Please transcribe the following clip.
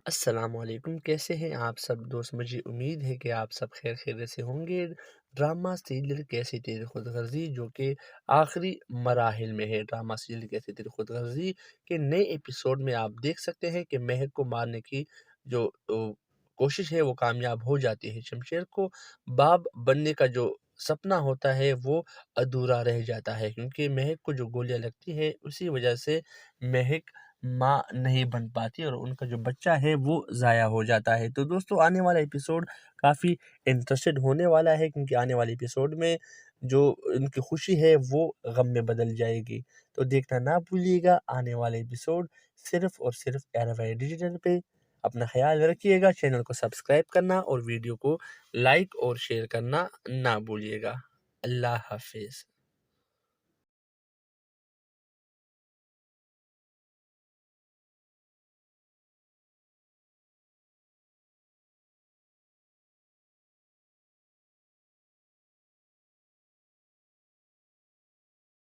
السلام علیکم، کیسے ہیں آپ سب دوست؟ مجھے امید ہے کہ آپ سب خیر خیریت سے ہوں گے۔ ڈرامہ سیریل کیسی تیری خود غرضی جو کہ آخری مراحل میں ہے۔ ڈرامہ سیریل کیسی تیری خود غرضی کے نئے ایپیسوڈ میں آپ دیکھ سکتے ہیں کہ مہک کو مارنے کی جو کوشش ہے وہ کامیاب ہو جاتی ہے۔ شمشیر کو باپ بننے کا جو سپنا ہوتا ہے وہ ادھورا رہ جاتا ہے، کیونکہ مہک کو جو گولیاں لگتی ہے اسی وجہ سے مہک ماں نہیں بن پاتی اور ان کا جو بچہ ہے وہ ضائع ہو جاتا ہے۔ تو دوستو آنے والا ایپیسوڈ کافی انٹرسٹڈ ہونے والا ہے، کیونکہ آنے والے ایپیسوڈ میں جو ان کی خوشی ہے وہ غم میں بدل جائے گی۔ تو دیکھنا نہ بھولیے گا آنے والے ایپیسوڈ صرف اور صرف ایراوائے ڈیجیٹل پہ۔ اپنا خیال رکھیے گا، چینل کو سبسکرائب کرنا اور ویڈیو کو لائک اور شیئر کرنا نہ بھولیے گا۔ اللہ حافظ۔